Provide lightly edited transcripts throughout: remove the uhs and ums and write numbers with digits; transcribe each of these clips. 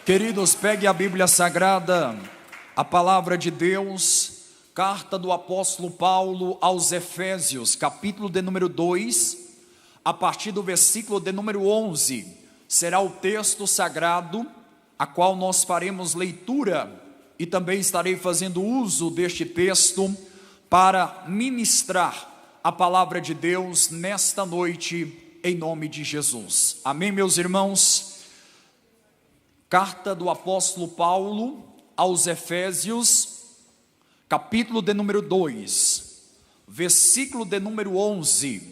Queridos, pegue a Bíblia Sagrada, a palavra de Deus, carta do apóstolo Paulo aos Efésios, capítulo de número 2, a partir do versículo de número 11, será o texto sagrado, a qual nós faremos leitura, e também estarei fazendo uso deste texto para ministrar a palavra de Deus nesta noite, em nome de Jesus. Amém, meus irmãos? Carta do apóstolo Paulo aos Efésios, capítulo de número 2, versículo de número 11,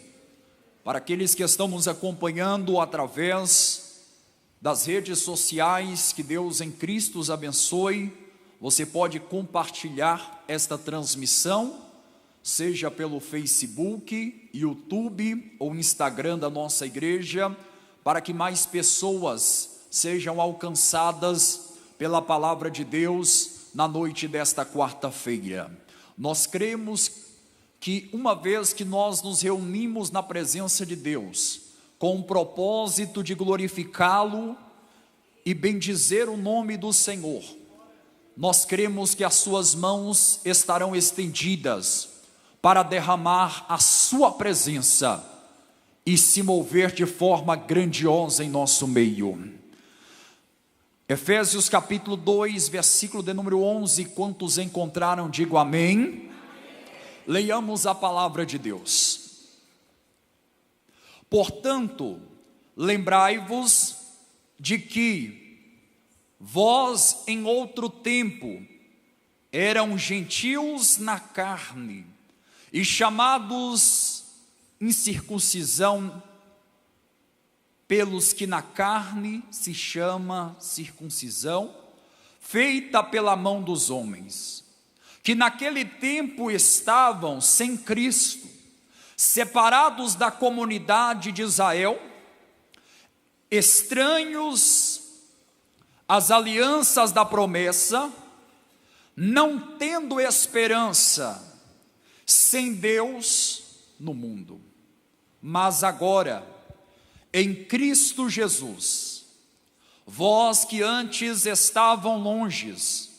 para aqueles que estão nos acompanhando através das redes sociais, que Deus em Cristo os abençoe. Você pode compartilhar esta transmissão, seja pelo Facebook, YouTube ou Instagram da nossa igreja, para que mais pessoas sejam alcançadas pela palavra de Deus na noite desta quarta-feira. Nós cremos que uma vez que nós nos reunimos na presença de Deus, com o propósito de glorificá-lo e bendizer o nome do Senhor, nós cremos que as suas mãos estarão estendidas para derramar a sua presença e se mover de forma grandiosa em nosso meio. Efésios capítulo 2, versículo de número 11, quantos encontraram, digo amém. Amém. Leiamos a palavra de Deus. Portanto, lembrai-vos de que vós em outro tempo eram gentios na carne e chamados incircuncisão, pelos que na carne se chama circuncisão, feita pela mão dos homens, que naquele tempo estavam sem Cristo, separados da comunidade de Israel, estranhos às alianças da promessa, não tendo esperança, sem Deus no mundo. Mas agora, em Cristo Jesus, vós que antes estavam longes,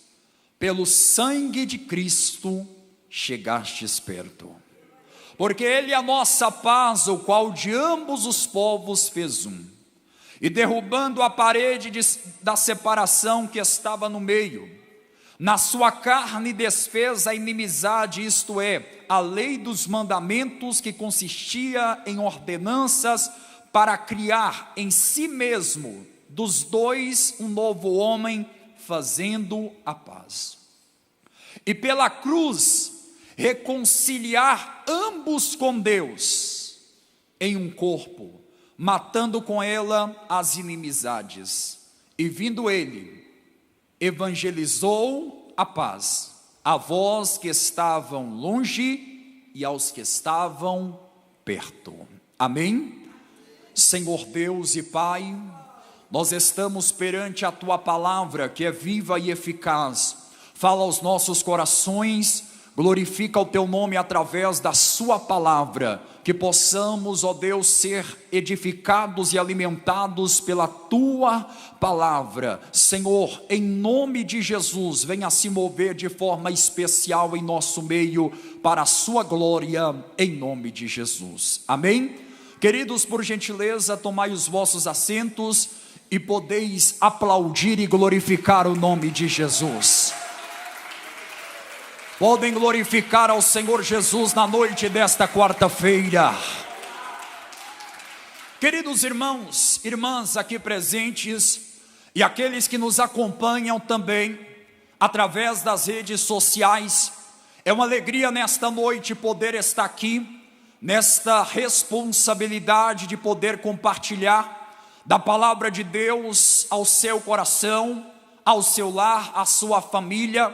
pelo sangue de Cristo chegastes perto. Porque Ele é a nossa paz, o qual de ambos os povos fez um, e derrubando a parede da separação que estava no meio, na sua carne desfez a inimizade, isto é, a lei dos mandamentos, que consistia em ordenanças, para criar em si mesmo dos dois um novo homem, fazendo a paz. E pela cruz reconciliar ambos com Deus em um corpo, matando com ela as inimizades. E vindo ele, evangelizou a paz a vós que estavam longe e aos que estavam perto. Amém? Senhor Deus e Pai, nós estamos perante a Tua palavra, que é viva e eficaz. Fala aos nossos corações, glorifica o Teu nome através da Sua palavra, que possamos, ó Deus, ser edificados e alimentados pela Tua palavra. Senhor, em nome de Jesus, venha se mover de forma especial em nosso meio, para a Sua glória, em nome de Jesus. Amém? Queridos, por gentileza, tomai os vossos assentos e podeis aplaudir e glorificar o nome de Jesus. Podem glorificar ao Senhor Jesus na noite desta quarta-feira. Queridos irmãos, irmãs aqui presentes e aqueles que nos acompanham também através das redes sociais, é uma alegria nesta noite poder estar aqui, nesta responsabilidade de poder compartilhar da palavra de Deus ao seu coração, ao seu lar, à sua família.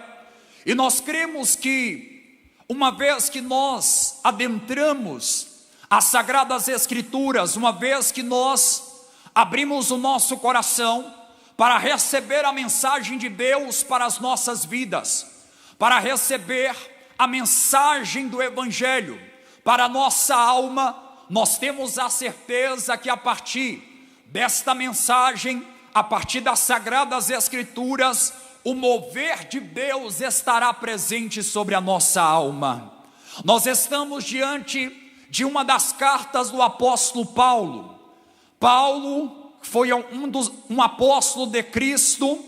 E nós cremos que, uma vez que nós adentramos as Sagradas Escrituras, uma vez que nós abrimos o nosso coração para receber a mensagem de Deus para as nossas vidas, para receber a mensagem do Evangelho para a nossa alma, nós temos a certeza que a partir desta mensagem a partir das Sagradas Escrituras, o mover de Deus estará presente sobre a nossa alma. Nós estamos diante de uma das cartas do apóstolo Paulo. Paulo foi um apóstolo de Cristo,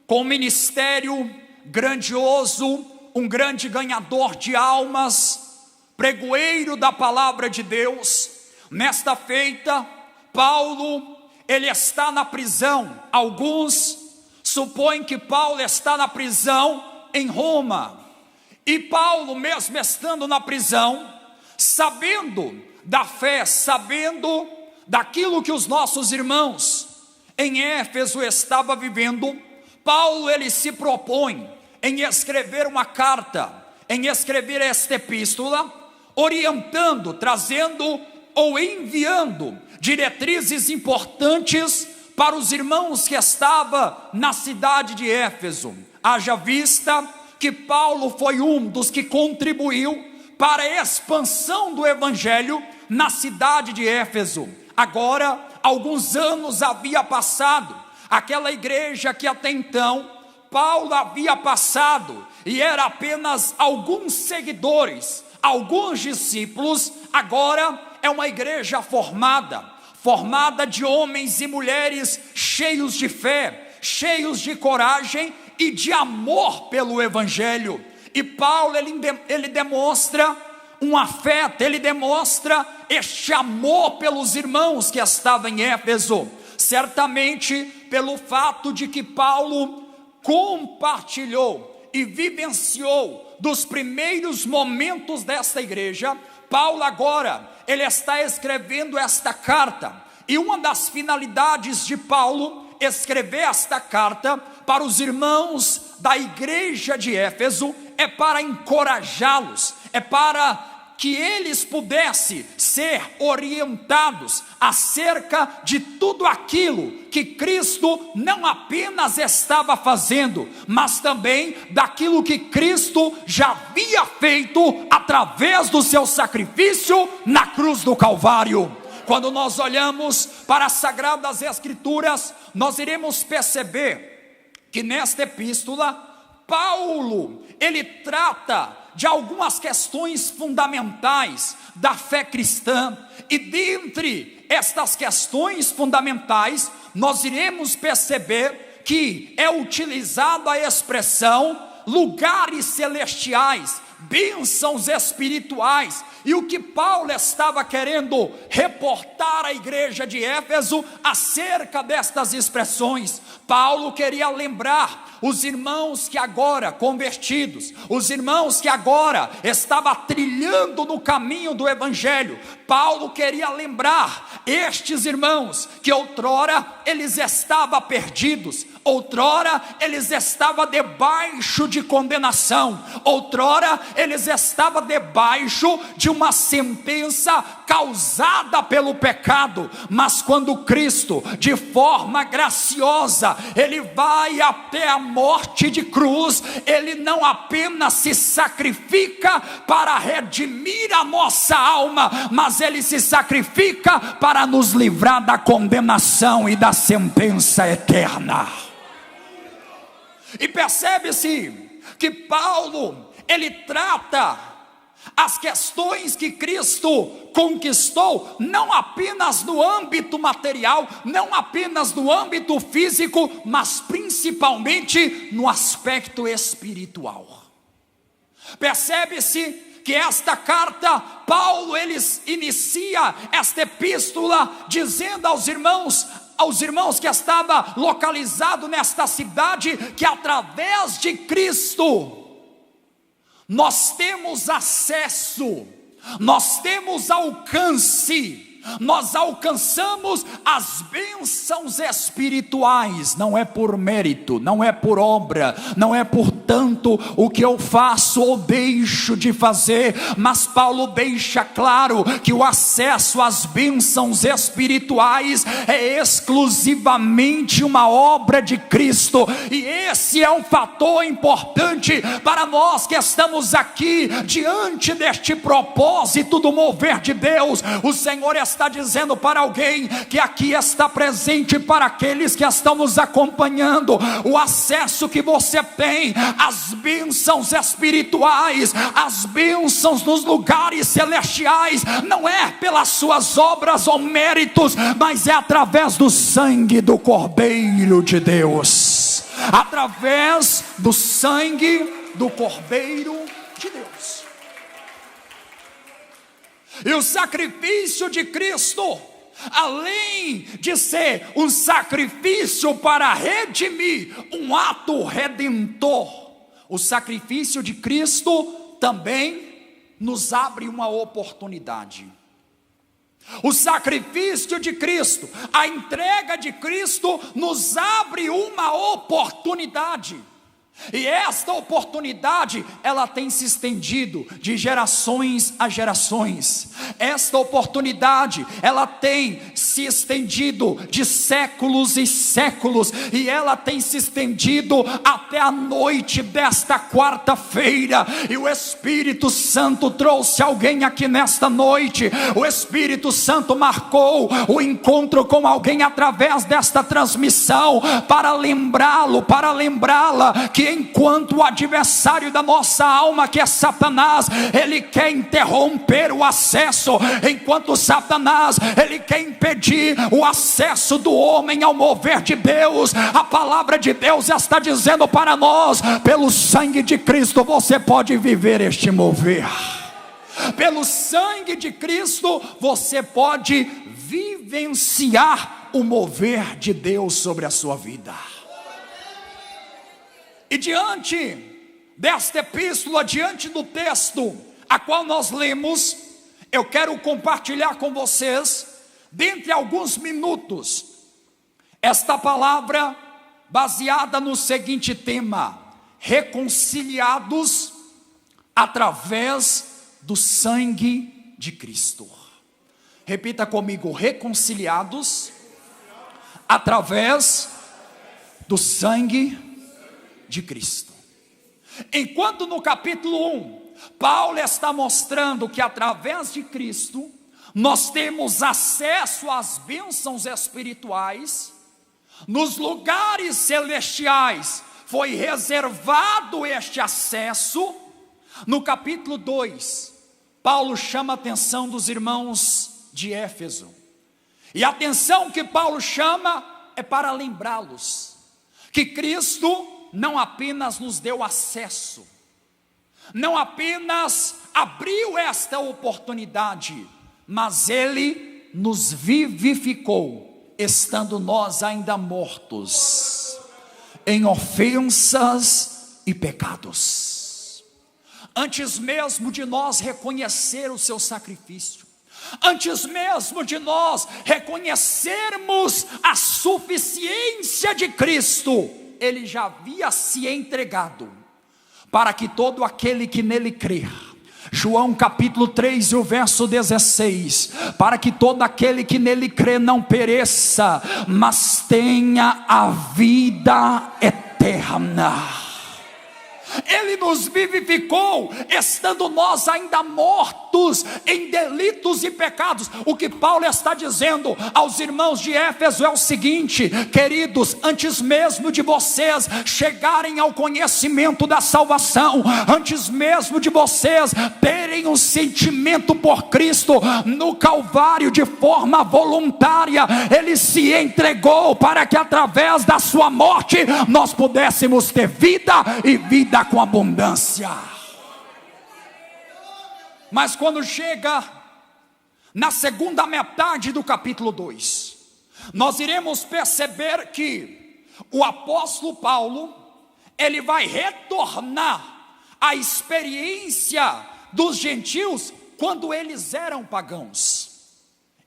com um ministério grandioso, um grande ganhador de almas, pregoeiro da palavra de Deus. Nesta feita, Paulo, ele está na prisão. Alguns supõem que Paulo está na prisão em Roma. E Paulo, mesmo estando na prisão, sabendo da fé, sabendo daquilo que os nossos irmãos em Éfeso estavam vivendo, Paulo, ele se propõe em escrever uma carta, em escrever esta epístola, orientando, trazendo ou enviando diretrizes importantes para os irmãos que estavam na cidade de Éfeso. Haja vista que Paulo foi um dos que contribuiu para a expansão do evangelho na cidade de Éfeso. Agora, alguns anos havia passado, aquela igreja que até então Paulo havia passado, e era apenas alguns seguidores, alguns discípulos, agora é uma igreja formada de homens e mulheres cheios de fé, cheios de coragem e de amor pelo evangelho. E Paulo, ele demonstra um afeto, ele demonstra este amor pelos irmãos que estavam em Éfeso, certamente pelo fato de que Paulo compartilhou e vivenciou dos primeiros momentos desta igreja. Paulo agora, ele está escrevendo esta carta, e uma das finalidades de Paulo escrever esta carta para os irmãos da igreja de Éfeso é para encorajá-los, é para que eles pudessem ser orientados acerca de tudo aquilo que Cristo não apenas estava fazendo, mas também daquilo que Cristo já havia feito através do seu sacrifício na cruz do Calvário. Quando nós olhamos para as Sagradas Escrituras, nós iremos perceber que nesta epístola, Paulo, ele trata de algumas questões fundamentais da fé cristã, e dentre estas questões fundamentais, nós iremos perceber que é utilizada a expressão lugares celestiais, bênçãos espirituais. E o que Paulo estava querendo reportar à igreja de Éfeso acerca destas expressões? Paulo queria lembrar os irmãos que agora convertidos, os irmãos que agora estavam trilhando no caminho do evangelho. Paulo queria lembrar estes irmãos que outrora eles estavam perdidos, outrora eles estavam debaixo de condenação, outrora eles estavam debaixo de uma sentença causada pelo pecado. Mas quando Cristo, de forma graciosa, ele vai até a morte de cruz, ele não apenas se sacrifica para redimir a nossa alma, mas ele se sacrifica para nos livrar da condenação e da sentença eterna. E percebe-se que Paulo, ele trata as questões que Cristo conquistou, não apenas no âmbito material, não apenas no âmbito físico, mas principalmente no aspecto espiritual. Percebe-se que esta carta, Paulo, ele inicia esta epístola dizendo aos irmãos que estavam localizados nesta cidade, que através de Cristo nós temos acesso, nós temos alcance, nós alcançamos as bênçãos espirituais. Não é por mérito, não é por obra, não é por tanto o que eu faço ou deixo de fazer, mas Paulo deixa claro que o acesso às bênçãos espirituais é exclusivamente uma obra de Cristo, e esse é um fator importante para nós que estamos aqui diante deste propósito do mover de Deus. O Senhor está está dizendo para alguém que aqui está presente, para aqueles que estão nos acompanhando, o acesso que você tem às bênçãos espirituais, às bênçãos nos lugares celestiais, não é pelas suas obras ou méritos, mas é através do sangue do Cordeiro de Deus, através do sangue do Cordeiro de Deus. E o sacrifício de Cristo, além de ser um sacrifício para redimir, um ato redentor, o sacrifício de Cristo também nos abre uma oportunidade. O sacrifício de Cristo, a entrega de Cristo nos abre uma oportunidade. E esta oportunidade, ela tem se estendido de gerações a gerações. Esta oportunidade, ela tem se estendido de séculos e séculos, e ela tem se estendido até a noite desta quarta-feira. E o Espírito Santo trouxe alguém aqui nesta noite. O Espírito Santo marcou o encontro com alguém através desta transmissão, para lembrá-lo, para lembrá-la, que enquanto o adversário da nossa alma, que é Satanás, ele quer interromper o acesso, enquanto Satanás, ele quer impedir o acesso do homem ao mover de Deus, a palavra de Deus está dizendo para nós: pelo sangue de Cristo você pode viver este mover. Pelo sangue de Cristo você pode vivenciar o mover de Deus sobre a sua vida. E diante desta epístola, diante do texto a qual nós lemos, eu quero compartilhar com vocês, dentre alguns minutos, esta palavra baseada no seguinte tema: reconciliados através do sangue de Cristo. Repita comigo: reconciliados através do sangue de Cristo. Enquanto no capítulo 1, Paulo está mostrando que através de Cristo nós temos acesso às bênçãos espirituais, nos lugares celestiais foi reservado este acesso. No capítulo 2, Paulo chama a atenção dos irmãos de Éfeso, e a atenção que Paulo chama é para lembrá-los que Cristo não apenas nos deu acesso, não apenas abriu esta oportunidade, mas Ele nos vivificou, estando nós ainda mortos em ofensas e pecados. Antes mesmo de nós reconhecer o seu sacrifício, antes mesmo de nós reconhecermos a suficiência de Cristo, Ele já havia se entregado para que todo aquele que nele crer, João capítulo 3 e o verso 16, para que todo aquele que nele crê não pereça, mas tenha a vida eterna. Ele nos vivificou, estando nós ainda mortos em delitos e pecados. O que Paulo está dizendo aos irmãos de Éfeso é o seguinte: queridos, antes mesmo de vocês chegarem ao conhecimento da salvação, antes mesmo de vocês terem um sentimento por Cristo, no Calvário de forma voluntária, Ele se entregou para que através da sua morte nós pudéssemos ter vida, e vida com abundância. Mas quando chega na segunda metade do capítulo 2, nós iremos perceber que o apóstolo Paulo, ele vai retornar à experiência dos gentios quando eles eram pagãos,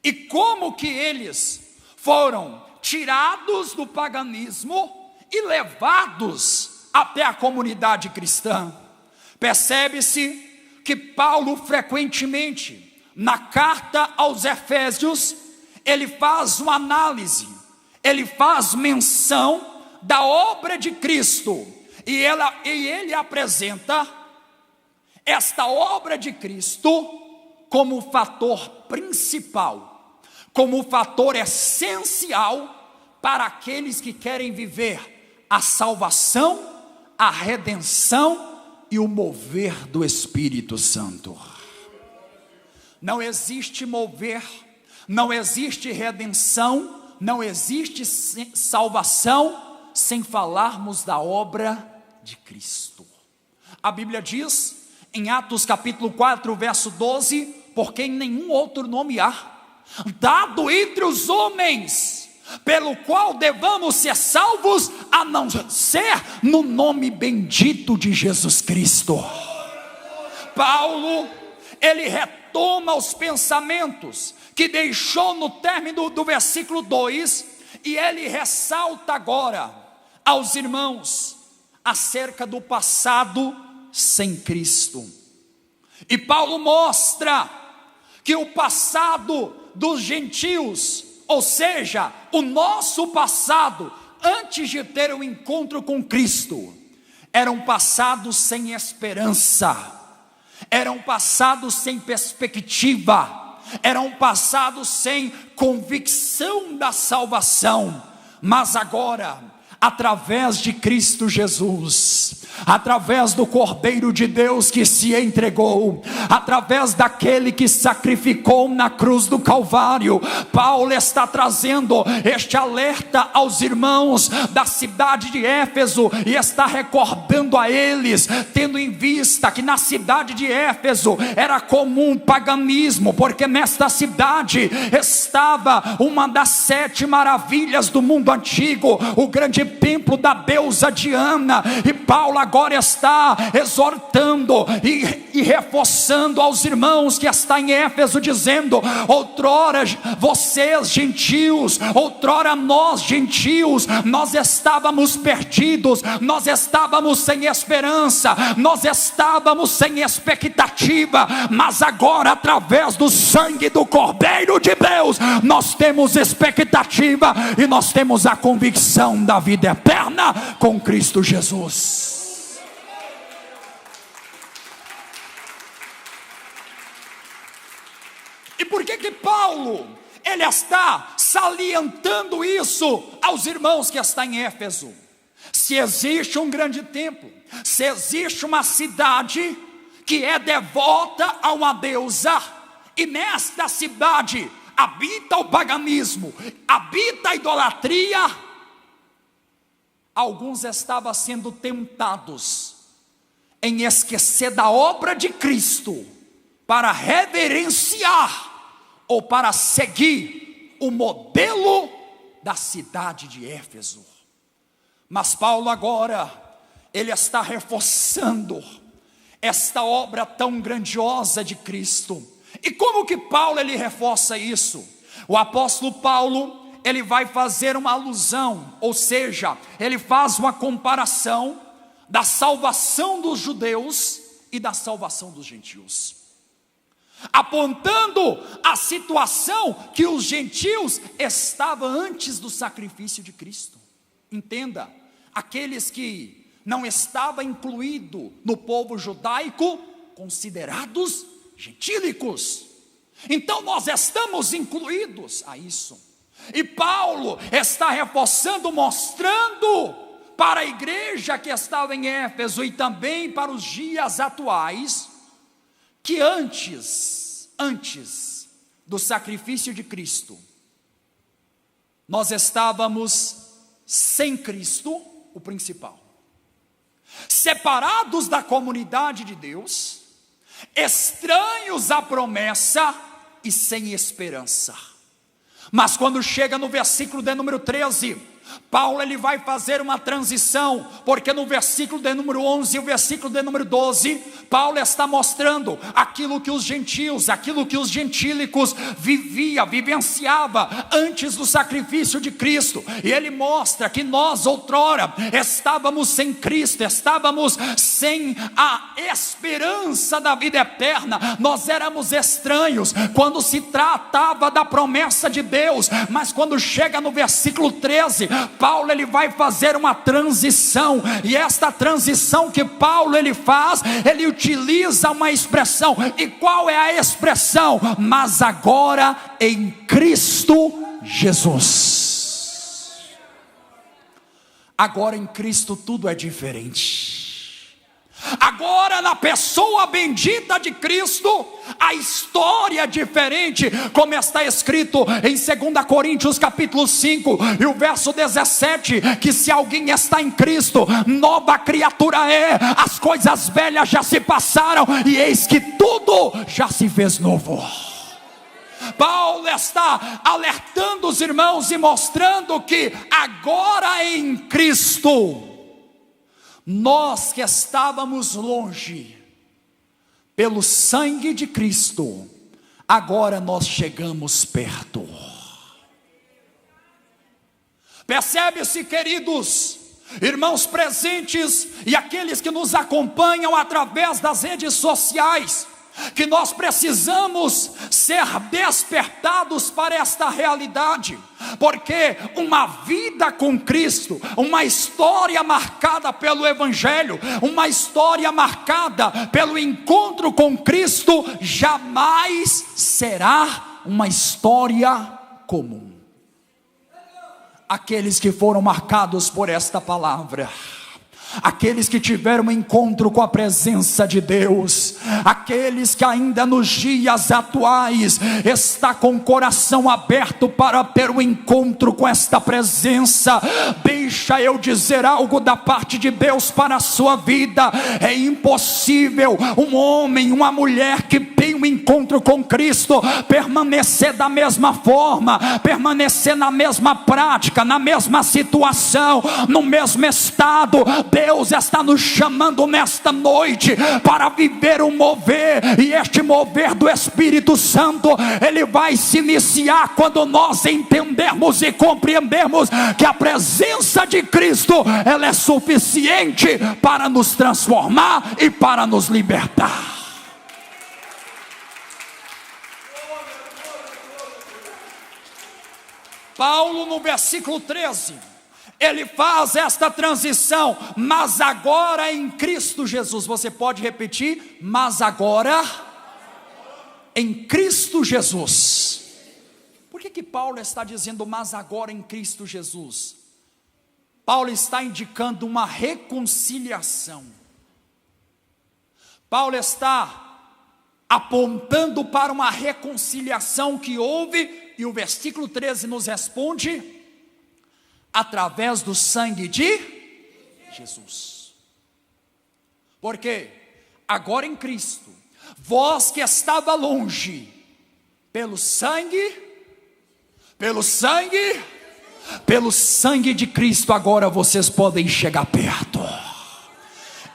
e como que eles foram tirados do paganismo e levados até a comunidade cristã. Percebe-se que Paulo frequentemente, na carta aos Efésios, ele faz uma análise, ele faz menção da obra de Cristo, e ele apresenta esta obra de Cristo como o fator principal como um fator essencial para aqueles que querem viver a salvação, a redenção e o mover do Espírito Santo. Não existe mover, não existe redenção, não existe salvação sem falarmos da obra de Cristo. A Bíblia diz em Atos capítulo 4, verso 12: porque em nenhum outro nome há, dado entre os homens, pelo qual devamos ser salvos, a não ser no nome bendito de Jesus Cristo. Paulo, ele retoma os pensamentos que deixou no término do versículo 2, e ele ressalta agora aos irmãos acerca do passado sem Cristo. E Paulo mostra que o passado dos gentios, ou seja, o nosso passado antes de ter um encontro com Cristo, era um passado sem esperança, era um passado sem perspectiva, era um passado sem convicção da salvação. Mas agora, através de Cristo Jesus, através do Cordeiro de Deus que se entregou, através daquele que sacrificou na cruz do Calvário, Paulo está trazendo este alerta aos irmãos da cidade de Éfeso, e está recordando a eles, tendo em vista que na cidade de Éfeso era comum paganismo, porque nesta cidade estava uma das 7 maravilhas do mundo antigo, o grande templo da deusa Diana. E Paulo agora está exortando e reforçando aos irmãos que está em Éfeso, dizendo: outrora vocês gentios, outrora nós gentios, nós estávamos perdidos, nós estávamos sem esperança, nós estávamos sem expectativa, mas agora, através do sangue do Cordeiro de Deus, nós temos expectativa e nós temos a convicção da vida eterna com Cristo Jesus. E por que Paulo, ele está salientando isso aos irmãos que estão em Éfeso? Se existe um grande templo, se existe uma cidade que é devota a uma deusa, e nesta cidade habita o paganismo, habita a idolatria, alguns estavam sendo tentados em esquecer da obra de Cristo para reverenciar ou para seguir o modelo da cidade de Éfeso. Mas Paulo agora, ele está reforçando esta obra tão grandiosa de Cristo. E como que Paulo ele reforça isso? O apóstolo Paulo, ele vai fazer uma alusão, ou seja, ele faz uma comparação da salvação dos judeus e da salvação dos gentios, apontando a situação que os gentios estavam antes do sacrifício de Cristo. Entenda, aqueles que não estavam incluídos no povo judaico, considerados gentílicos. Então nós estamos incluídos a isso. E Paulo está reforçando, mostrando para a igreja que estava em Éfeso e também para os dias atuais, que antes do sacrifício de Cristo, nós estávamos sem Cristo, o principal, separados da comunidade de Deus, estranhos à promessa e sem esperança. Mas quando chega no versículo de número 13, Paulo ele vai fazer uma transição, porque no versículo de número 11 e o versículo de número 12, Paulo está mostrando aquilo que os gentios, aquilo que os gentílicos vivenciava antes do sacrifício de Cristo. E ele mostra que nós outrora estávamos sem Cristo, estávamos sem a esperança da vida eterna, nós éramos estranhos quando se tratava da promessa de Deus. Mas quando chega no versículo 13, Paulo ele vai fazer uma transição, e esta transição que Paulo ele faz, ele utiliza uma expressão. E qual é a expressão? Mas agora em Cristo Jesus. Agora em Cristo tudo é diferente. Agora na pessoa bendita de Cristo, a história é diferente, como está escrito em 2 Coríntios capítulo 5 e o verso 17, que se alguém está em Cristo, nova criatura é, as coisas velhas já se passaram, e eis que tudo já se fez novo. Paulo está alertando os irmãos e mostrando que agora em Cristo, nós que estávamos longe, pelo sangue de Cristo, agora nós chegamos perto. Percebe-se, queridos irmãos presentes e aqueles que nos acompanham através das redes sociais, que nós precisamos ser despertados para esta realidade, porque uma vida com Cristo, uma história marcada pelo Evangelho, uma história marcada pelo encontro com Cristo, jamais será uma história comum. Aqueles que foram marcados por esta palavra, aqueles que tiveram um encontro com a presença de Deus, aqueles que ainda nos dias atuais está com o coração aberto para ter um encontro com esta presença, deixa eu dizer algo da parte de Deus para a sua vida. É impossível um homem, uma mulher que tem um encontro com Cristo permanecer da mesma forma, permanecer na mesma prática, na mesma situação, no mesmo estado. Deus está nos chamando nesta noite para viver um mover, e este mover do Espírito Santo, ele vai se iniciar quando nós entendermos e compreendermos que a presença de Cristo, ela é suficiente para nos transformar e para nos libertar. Paulo, no versículo 13, ele faz esta transição, mas agora em Cristo Jesus. Você pode repetir? Mas agora em Cristo Jesus. Por que Paulo está dizendo mas agora em Cristo Jesus? Paulo está indicando uma reconciliação. Paulo está apontando para uma reconciliação que houve, e o versículo 13 nos responde: através do sangue de Jesus. Porque agora em Cristo, vós que estava longe, pelo sangue de Cristo, agora vocês podem chegar perto.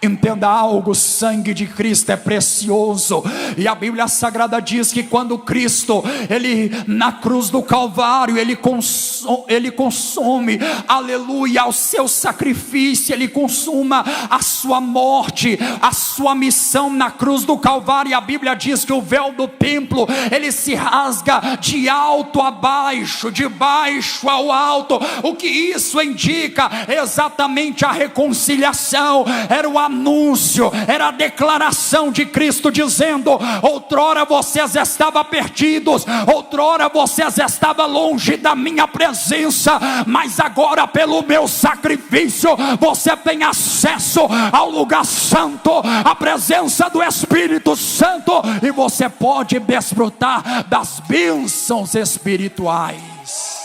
Entenda algo, o sangue de Cristo é precioso, e a Bíblia Sagrada diz que quando Cristo, ele na cruz do Calvário, ele consome, aleluia, o seu sacrifício, ele consuma a sua morte, a sua missão na cruz do Calvário. E a Bíblia diz que o véu do templo, ele se rasga de alto a baixo, de baixo ao alto. O que isso indica? Exatamente a reconciliação. Era o anúncio, era a declaração de Cristo dizendo: outrora vocês estavam perdidos, outrora vocês estavam longe da minha presença, mas agora pelo meu sacrifício você tem acesso ao lugar santo, à presença do Espírito Santo, e você pode desfrutar das bênçãos espirituais.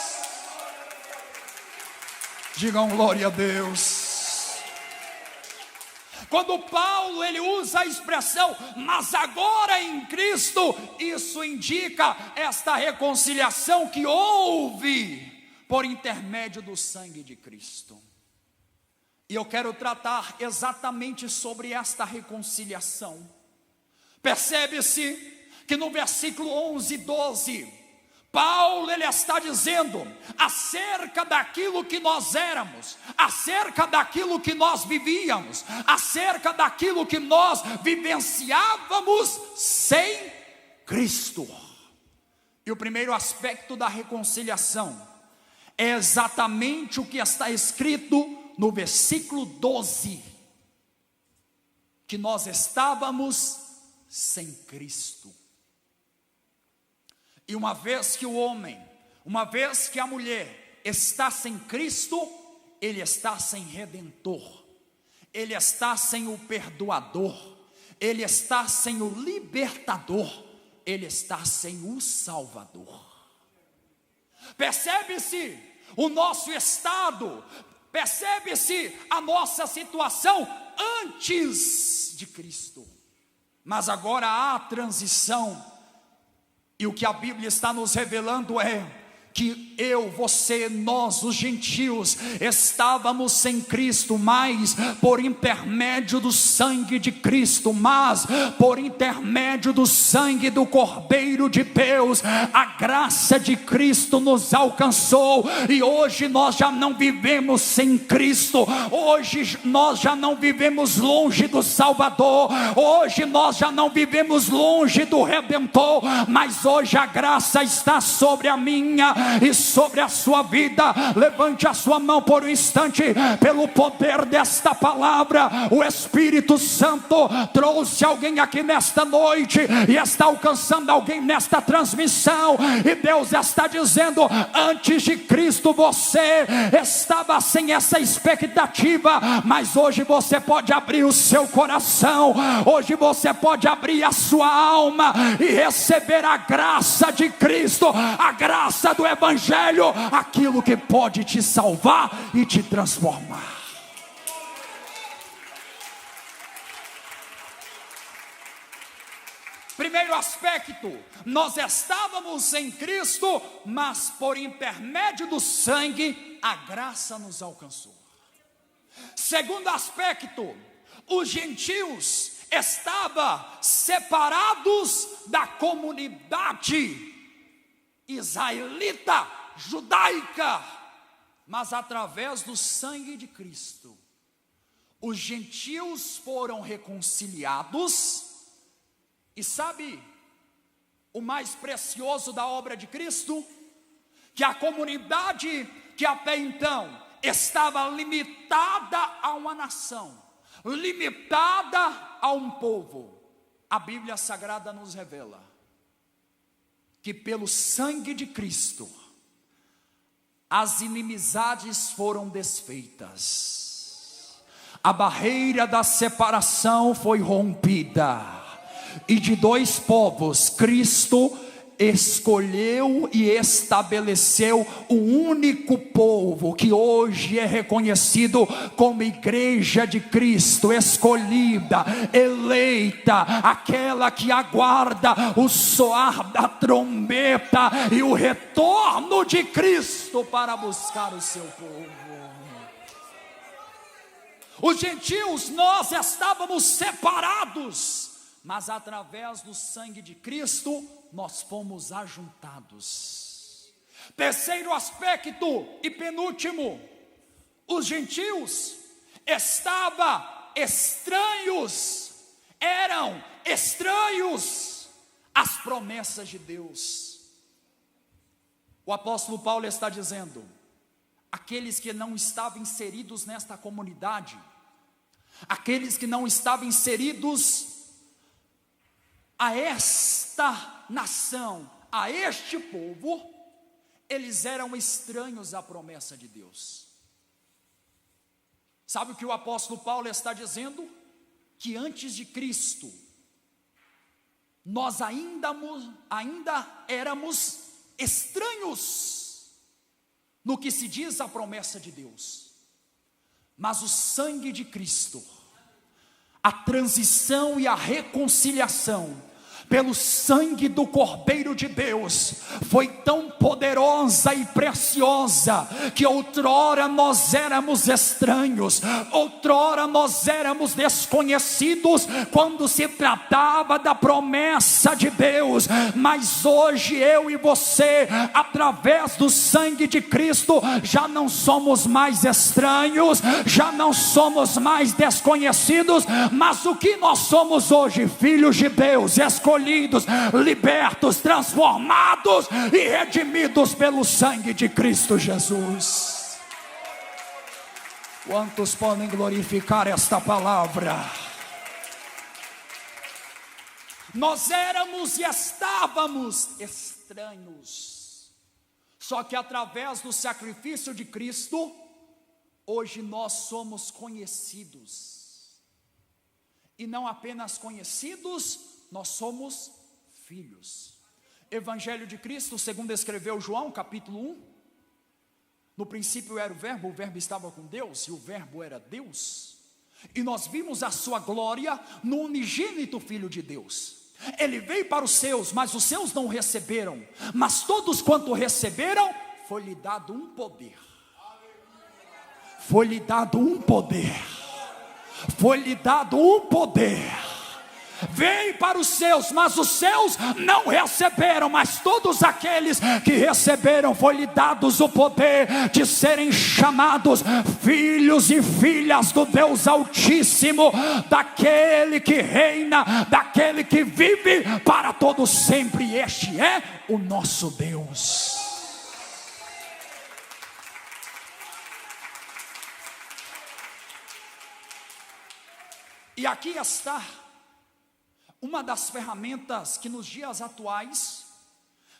Digam glória a Deus. Quando Paulo ele usa a expressão mas agora em Cristo, isso indica esta reconciliação que houve por intermédio do sangue de Cristo. E eu quero tratar exatamente sobre esta reconciliação. Percebe-se que no versículo 11 e 12, Paulo ele está dizendo acerca daquilo que nós éramos, acerca daquilo que nós vivíamos, acerca daquilo que nós vivenciávamos sem Cristo. E o primeiro aspecto da reconciliação é exatamente o que está escrito no versículo 12, que nós estávamos sem Cristo. E uma vez que o homem, uma vez que a mulher está sem Cristo, ele está sem Redentor, ele está sem o Perdoador, ele está sem o Libertador, ele está sem o Salvador. Percebe-se o nosso estado, percebe-se a nossa situação antes de Cristo. Mas agora há a transição, e o que a Bíblia está nos revelando é que eu, você, nós, os gentios, estávamos sem Cristo, mas por intermédio do sangue de Cristo, mas por intermédio do sangue do Cordeiro de Deus, a graça de Cristo nos alcançou, e hoje nós já não vivemos sem Cristo, hoje nós já não vivemos longe do Salvador, hoje nós já não vivemos longe do Redentor, mas hoje a graça está sobre a minha e sobre a sua vida. Levante a sua mão por um instante. Pelo poder desta palavra, o Espírito Santo trouxe alguém aqui nesta noite e está alcançando alguém nesta transmissão, e Deus está dizendo: antes de Cristo você estava sem essa expectativa, mas hoje você pode abrir o seu coração, hoje você pode abrir a sua alma e receber a graça de Cristo, a graça do Evangelho, aquilo que pode te salvar e te transformar. Primeiro aspecto, nós estávamos em Cristo, mas por intermédio do sangue, a graça nos alcançou. Segundo aspecto, os gentios estavam separados da comunidade israelita, judaica, mas através do sangue de Cristo, os gentios foram reconciliados. E sabe o mais precioso da obra de Cristo? Que a comunidade que até então estava limitada a uma nação, limitada a um povo, a Bíblia Sagrada nos revela que pelo sangue de Cristo as inimizades foram desfeitas, a barreira da separação foi rompida, e de dois povos Cristo escolheu e estabeleceu o único povo que hoje é reconhecido como igreja de Cristo, escolhida, eleita, aquela que aguarda o soar da trombeta e o retorno de Cristo para buscar o seu povo. Os gentios, nós estávamos separados, mas através do sangue de Cristo nós fomos ajuntados. Terceiro aspecto e penúltimo, os gentios estavam estranhos, eram estranhos às promessas de Deus. O apóstolo Paulo está dizendo: aqueles que não estavam inseridos nesta comunidade, aqueles que não estavam inseridos a esta nação, a este povo, eles eram estranhos à promessa de Deus. Sabe o que o apóstolo Paulo está dizendo? Que antes de Cristo, nós ainda éramos estranhos no que se diz a promessa de Deus, mas o sangue de Cristo, a transição e a reconciliação pelo sangue do Cordeiro de Deus foi tão poderosa e preciosa, que outrora nós éramos estranhos, outrora nós éramos desconhecidos quando se tratava da promessa de Deus, mas hoje eu e você, através do sangue de Cristo, já não somos mais estranhos, já não somos mais desconhecidos, mas o que nós somos hoje? Filhos de Deus, escolhidos, escolhidos, libertos, transformados e redimidos pelo sangue de Cristo Jesus. Quantos podem glorificar esta palavra? Nós éramos e estávamos estranhos, só que através do sacrifício de Cristo, hoje nós somos conhecidos, e não apenas conhecidos, nós somos filhos. Evangelho de Cristo, segundo escreveu João, capítulo 1, no princípio era o verbo estava com Deus, e o verbo era Deus, e nós vimos a sua glória no unigênito Filho de Deus. Ele veio para os seus, mas os seus não o receberam, mas todos quanto receberam, foi-lhe dado um poder. Foi-lhe dado um poder. Foi-lhe dado um poder. Veio para os seus, mas os seus não receberam, mas todos aqueles que receberam, foi-lhe dados o poder de serem chamados filhos e filhas do Deus Altíssimo, daquele que reina, daquele que vive para todo sempre. Este é o nosso Deus. E aqui está uma das ferramentas que nos dias atuais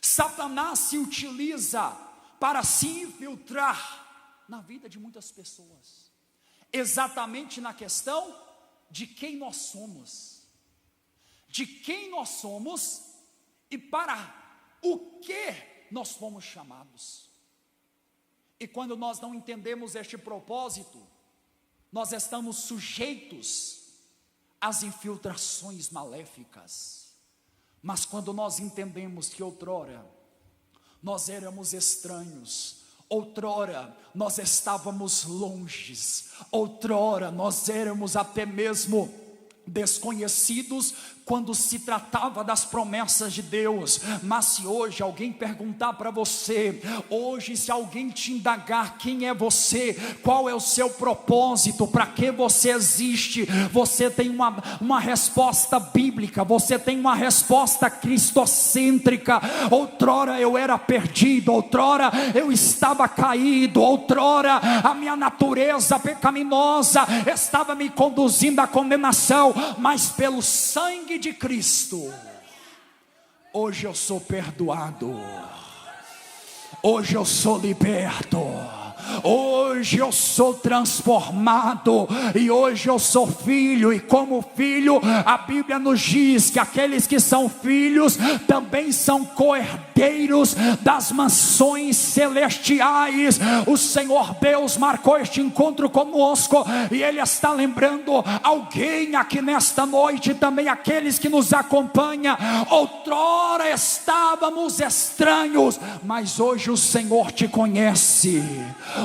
Satanás se utiliza para se infiltrar na vida de muitas pessoas, exatamente na questão de quem nós somos, e para o que nós fomos chamados. E quando nós não entendemos este propósito, nós estamos sujeitos as infiltrações maléficas. Mas quando nós entendemos que outrora nós éramos estranhos, outrora nós estávamos longes, outrora nós éramos até mesmo desconhecidos quando se tratava das promessas de Deus. Mas se hoje alguém perguntar para você, hoje se alguém te indagar quem é você, qual é o seu propósito, para que você existe, você tem uma resposta bíblica, você tem uma resposta cristocêntrica. Outrora eu era perdido, outrora eu estava caído, outrora a minha natureza pecaminosa estava me conduzindo à condenação, mas pelo sangue de Cristo, hoje eu sou perdoado, hoje eu sou liberto, hoje eu sou transformado, e hoje eu sou filho. E como filho, a Bíblia nos diz que aqueles que são filhos também são co-herdeiros das mansões celestiais. O Senhor Deus marcou este encontro conosco, e Ele está lembrando alguém aqui nesta noite, também aqueles que nos acompanham. Outrora estávamos estranhos, mas hoje o Senhor te conhece,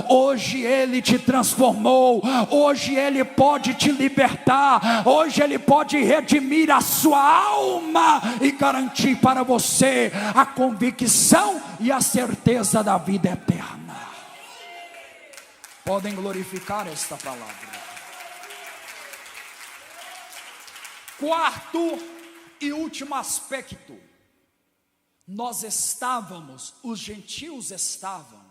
hoje Ele te transformou, hoje Ele pode te libertar, hoje Ele pode redimir a sua alma e garantir para você a convicção e a certeza da vida eterna. Podem glorificar esta palavra. Quarto e último aspecto, nós estávamos, os gentios estavam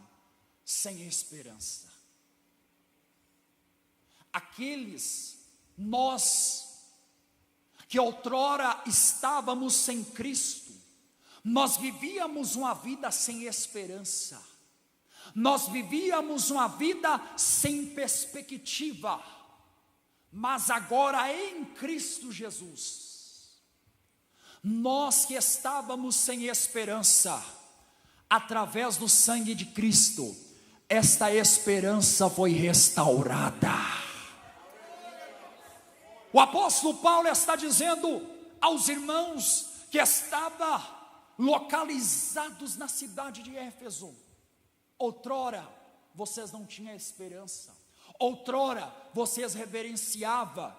sem esperança. Nós que outrora estávamos sem Cristo, nós vivíamos uma vida sem esperança, nós vivíamos uma vida sem perspectiva, mas agora em Cristo Jesus, nós que estávamos sem esperança, através do sangue de Cristo, esta esperança foi restaurada. O apóstolo Paulo está dizendo aos irmãos que estavam localizados na cidade de Éfeso: outrora vocês não tinham esperança, outrora vocês reverenciavam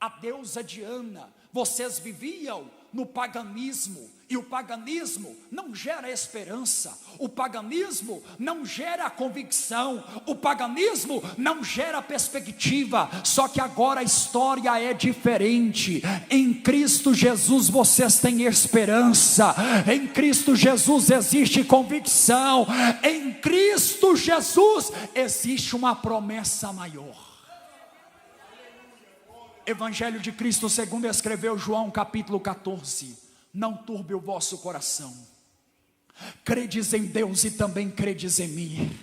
a deusa Diana. Vocês viviam no paganismo, e o paganismo não gera esperança, o paganismo não gera convicção, o paganismo não gera perspectiva. Só que agora a história é diferente. Em Cristo Jesus vocês têm esperança, em Cristo Jesus existe convicção, em Cristo Jesus existe uma promessa maior. Evangelho de Cristo segundo escreveu João capítulo 14: não turbe o vosso coração, credes em Deus e também credes em mim.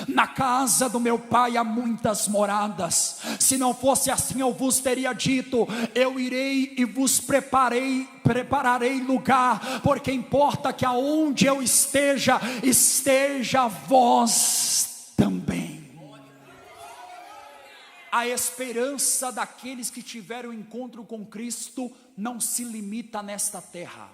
Na casa do meu pai há muitas moradas, se não fosse assim eu vos teria dito, eu irei e vos prepararei lugar, porque importa que aonde eu esteja, esteja vós também. A esperança daqueles que tiveram encontro com Cristo não se limita nesta terra,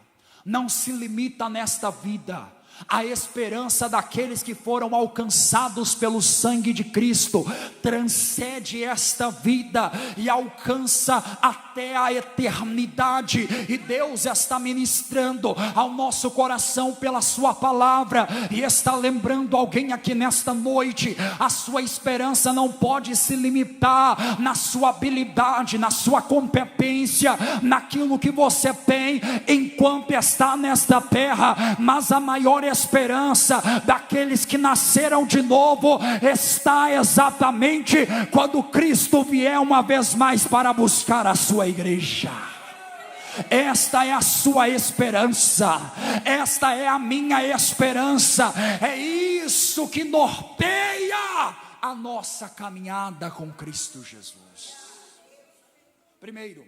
não se limita nesta vida. A esperança daqueles que foram alcançados pelo sangue de Cristo transcende esta vida e alcança até a eternidade. E Deus está ministrando ao nosso coração pela sua palavra, e está lembrando alguém aqui nesta noite: a sua esperança não pode se limitar na sua habilidade, na sua competência, naquilo que você tem enquanto está nesta terra, mas a maior esperança daqueles que nasceram de novo está exatamente quando Cristo vier uma vez mais para buscar a sua igreja. Esta é a sua esperança, esta é a minha esperança, é isso que norteia a nossa caminhada com Cristo Jesus. Primeiro,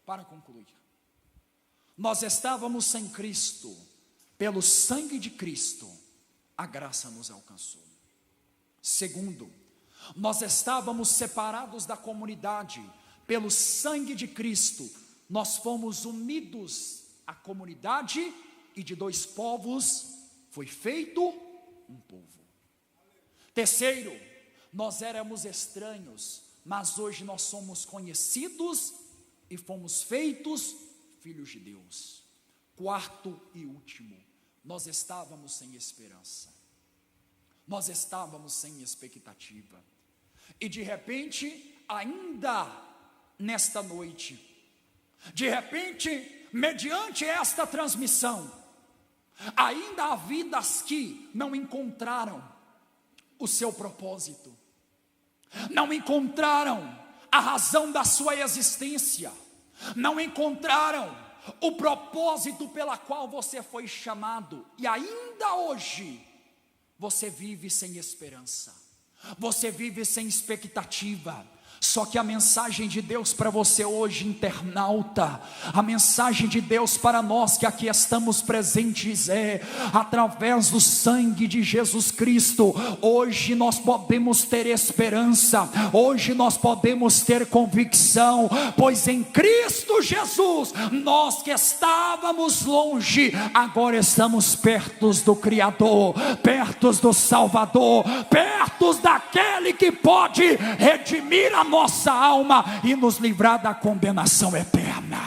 para concluir, nós estávamos sem Cristo. Pelo sangue de Cristo, a graça nos alcançou. Segundo, nós estávamos separados da comunidade. Pelo sangue de Cristo, nós fomos unidos à comunidade, e de dois povos foi feito um povo. Terceiro, nós éramos estranhos, mas hoje nós somos conhecidos e fomos feitos filhos de Deus. Quarto e último, nós estávamos sem esperança, nós estávamos sem expectativa, e de repente, ainda nesta noite, de repente, mediante esta transmissão, ainda há vidas que não encontraram o seu propósito, não encontraram a razão da sua existência, não encontraram o propósito pela qual você foi chamado, e ainda hoje você vive sem esperança, você vive sem expectativa. Só que a mensagem de Deus para você hoje, internauta, a mensagem de Deus para nós que aqui estamos presentes é: através do sangue de Jesus Cristo, hoje nós podemos ter esperança, hoje nós podemos ter convicção, pois em Cristo Jesus, nós que estávamos longe, agora estamos perto do Criador, perto do Salvador, perto daquele que pode redimir a nossa alma e nos livrar da condenação eterna.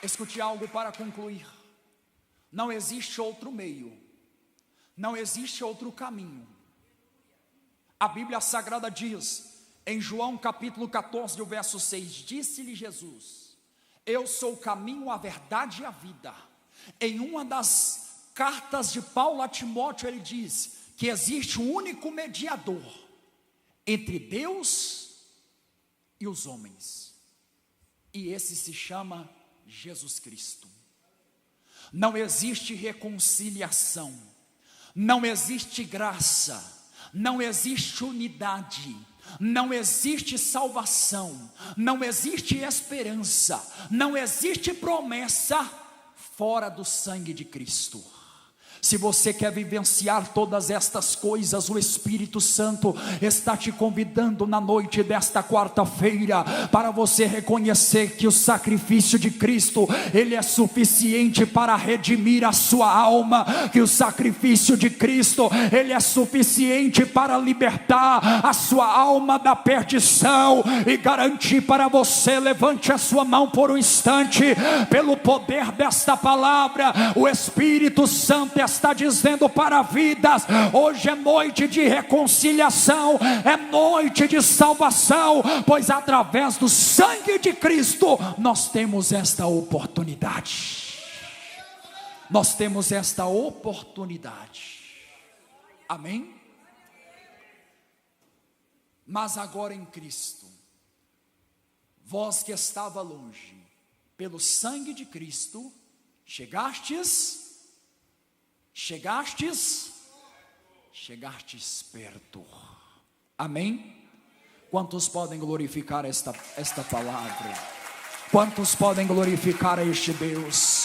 Escute algo para concluir: não existe outro meio, não existe outro caminho. A Bíblia Sagrada diz em João capítulo 14, o verso 6: disse-lhe Jesus: eu sou o caminho, a verdade e a vida. Em uma das cartas de Paulo a Timóteo, ele diz que existe um único mediador entre Deus e os homens, e esse se chama Jesus Cristo. Não existe reconciliação, não existe graça, não existe unidade, não existe salvação, não existe esperança, não existe promessa fora do sangue de Cristo. Se você quer vivenciar todas estas coisas, o Espírito Santo está te convidando na noite desta quarta-feira, para você reconhecer que o sacrifício de Cristo, ele é suficiente para redimir a sua alma, que o sacrifício de Cristo, ele é suficiente para libertar a sua alma da perdição, e garantir para você. Levante a sua mão por um instante. Pelo poder desta palavra, o Espírito Santo está dizendo para vidas: hoje é noite de reconciliação, é noite de salvação, pois através do sangue de Cristo nós temos esta oportunidade. Nós temos esta oportunidade. Amém? Mas agora em Cristo, vós que estava longe, pelo sangue de Cristo, chegastes perto. Amém? Quantos podem glorificar esta palavra? Quantos podem glorificar a este Deus?